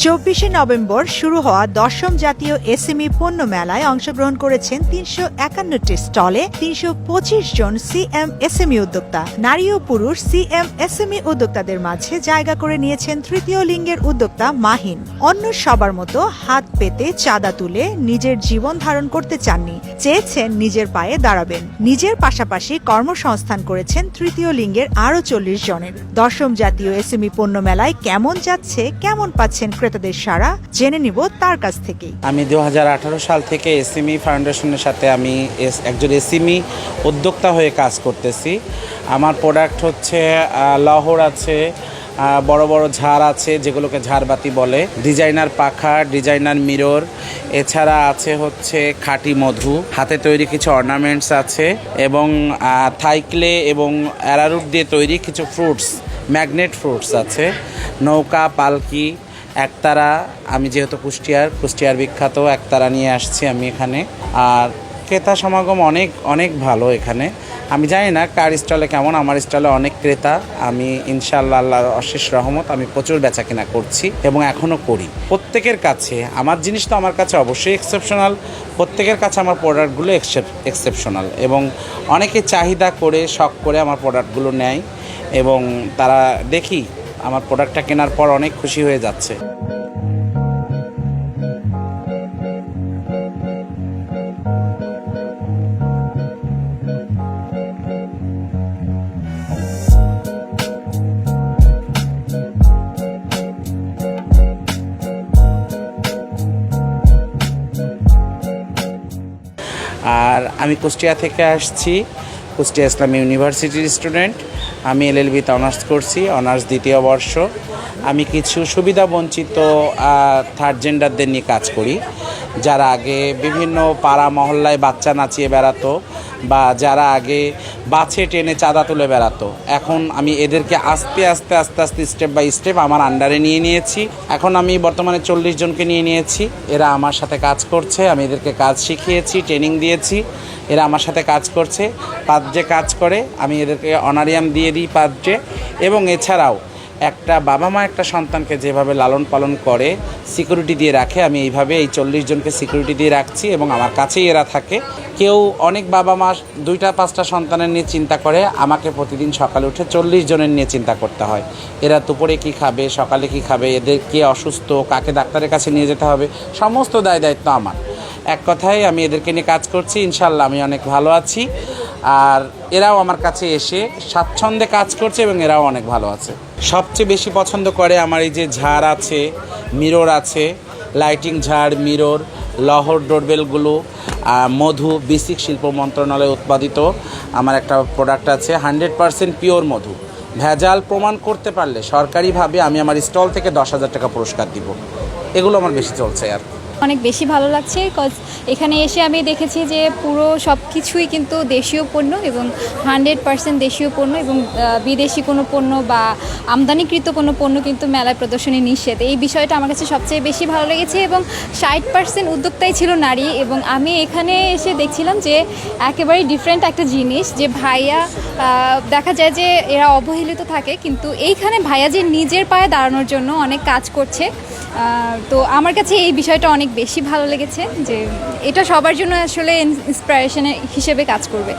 24 November শুরু হওয়া 10ম জাতীয় এসএমই পণ্য মেলায় অংশগ্রহণ করেছেন 351টি স্টলে 325 জন এমএসএমই উদ্যোক্তা। নারী ও পুরুষ এমএসএমই উদ্যোক্তাদের মাঝে জায়গা করে নিয়েছেন তৃতীয় লিঙ্গের উদ্যোক্তা মাহিন। অন্য সবার মতো হাত পেতে চাঁদা তুলে নিজের জীবন ধারণ করতে চাননি, চেয়েছেন নিজের পায়ে দাঁড়াবেন। নিজের পাশাপাশি কর্মসংস্থান করেছেন তৃতীয় লিঙ্গের আরও 40 জনের। 10ম জাতীয় এসএমই পণ্য মেলায় কেমন যাচ্ছে, কেমন পাচ্ছেন ক্রেতাদের সাড়া, জেনে নিব তার কাছ থেকেই। আমি 2018 সাল থেকে এসএমই ফাউন্ডেশনের সাথে আমি একজন এসএমই উদ্যোক্তা হয়ে কাজ করতেছি। আমার প্রোডাক্ট হচ্ছে লহর আছে, বড় বড় ঝাড় আছে যেগুলোকে ঝাড়বাতি বলে, ডিজাইনার পাখা, ডিজাইনার মিরর, এছাড়া আছে হচ্ছে খাঁটি মধু, হাতে তৈরি কিছু অর্নামেন্টস আছে এবং থাইক্লে এবং অ্যারারুট দিয়ে তৈরি কিছু ফ্রুটস, ম্যাগনেট ফ্রুটস আছে, নৌকা, পালকি, একতারা। আমি যেহেতু কুষ্টিয়ার বিখ্যাত একতারা নিয়ে আসছি আমি এখানে। আর ক্রেতা সমাগম অনেক ভালো এখানে। আমি জানি না কার স্টলে কেমন, আমার স্টলে অনেক ক্রেতা। আমি ইনশাআল্লাহ আল্লাহর অশেষ রহমত আমি প্রচুর বেচাকেনা করছি এবং এখনও করি। প্রত্যেকের কাছে আমার জিনিস তো আমার কাছে অবশ্যই এক্সেপশনাল, প্রত্যেকের কাছে আমার প্রোডাক্টগুলো এক্সেপশনাল এবং অনেকে চাহিদা করে শখ করে আমার প্রোডাক্টগুলো নেয় এবং তারা দেখি আমার প্রোডাক্টটা কেনার পর অনেক খুশি হয়ে যাচ্ছে। আর আমি কুষ্টিয়া থেকে আসছি, কুষ্টিয়া ইসলামী ইউনিভার্সিটির স্টুডেন্ট। আমি এলএলবিতে অনার্স করছি, অনার্স দ্বিতীয় বর্ষ। আমি কিছু সুবিধা বঞ্চিত থার্ড জেন্ডারদের নিয়ে কাজ করি, যারা আগে বিভিন্ন পাড়া মহল্লায় বাচ্চা নাচিয়ে বেড়াতো বা যারা আগে বাছে টেনে চাঁদা তুলে বেড়াতো। এখন আমি এদেরকে আস্তে স্টেপ বাই স্টেপ আমার আন্ডারে নিয়ে নিয়েছি। এখন আমি বর্তমানে 40 জনকে নিয়ে নিয়েছি। এরা আমার সাথে কাজ করছে, আমি এদেরকে কাজ শিখিয়েছি, ট্রেনিং দিয়েছি। এরা আমার সাথে কাজ করছে, পাঁচজে কাজ করে, আমি এদেরকে অনারিয়াম দিয়ে দিই পাঁচজে। এবং এছাড়াও একটা বাবা মা একটা সন্তানকে যেভাবে লালন পালন করে, সিকিউরিটি দিয়ে রাখে, আমি এইভাবে এই 40 জনকে সিকিউরিটি দিয়ে রাখছি এবং আমার কাছেই এরা থাকে। কেউ অনেক বাবা মা 2-5টা সন্তানের নিয়ে চিন্তা করে, আমাকে প্রতিদিন সকালে উঠে 40 জনের নিয়ে চিন্তা করতে হয়। এরা দুপুরে কী খাবে, সকালে কী খাবে, এদের কে অসুস্থ, কাকে ডাক্তারের কাছে নিয়ে যেতে হবে, সমস্ত দায়িত্ব আমার। এক কথায় আমি এদেরকে নিয়ে কাজ করছি, ইনশাল্লাহ আমি অনেক ভালো আছি। আর এরাও আমার কাছে এসে স্বাচ্ছন্দ্যে কাজ করছে এবং এরাও অনেক ভালো আছে। সবচেয়ে বেশি পছন্দ করে আমার এই যে ঝাড় আছে, মিরর আছে, লাইটিং ঝাড়, মিরর, লহর ডোরবেলগুলো, মধু, বেসিক শিল্প মন্ত্রণালয় উৎপাদিত আমার একটা প্রোডাক্ট আছে 100% পিওর মধু। ভেজাল প্রমাণ করতে পারলে সরকারিভাবে আমি আমার স্টল থেকে 10,000 টাকা পুরস্কার দিব। এগুলো আমার বেশি চলছে। আর অনেক বেশি ভালো লাগছে, কজ এখানে এসে আমি দেখেছি যে পুরো সব কিছুই কিন্তু দেশীয় পণ্য এবং 100% দেশীয় পণ্য এবং বিদেশি কোনো পণ্য বা আমদানিকৃত কোনো পণ্য কিন্তু মেলায় প্রদর্শনী নিষেধ। এই বিষয়টা আমার কাছে সবচেয়ে বেশি ভালো লেগেছে এবং 60% উদ্যোক্তাই ছিল নারী। এবং আমি এখানে এসে দেখছিলাম যে একেবারেই ডিফারেন্ট একটা জিনিস, যে ভাইয়া দেখা যায় যে এরা অবহেলিত থাকে, কিন্তু এইখানে ভাইয়া যে নিজের পায়ে দাঁড়ানোর জন্য অনেক কাজ করছে। তো আমার কাছে এই বিষয়টা অনেক বেশি ভালো লেগেছে, যে এটা সবার জন্য আসলে ইন্সপিরেশন হিসেবে কাজ করবে।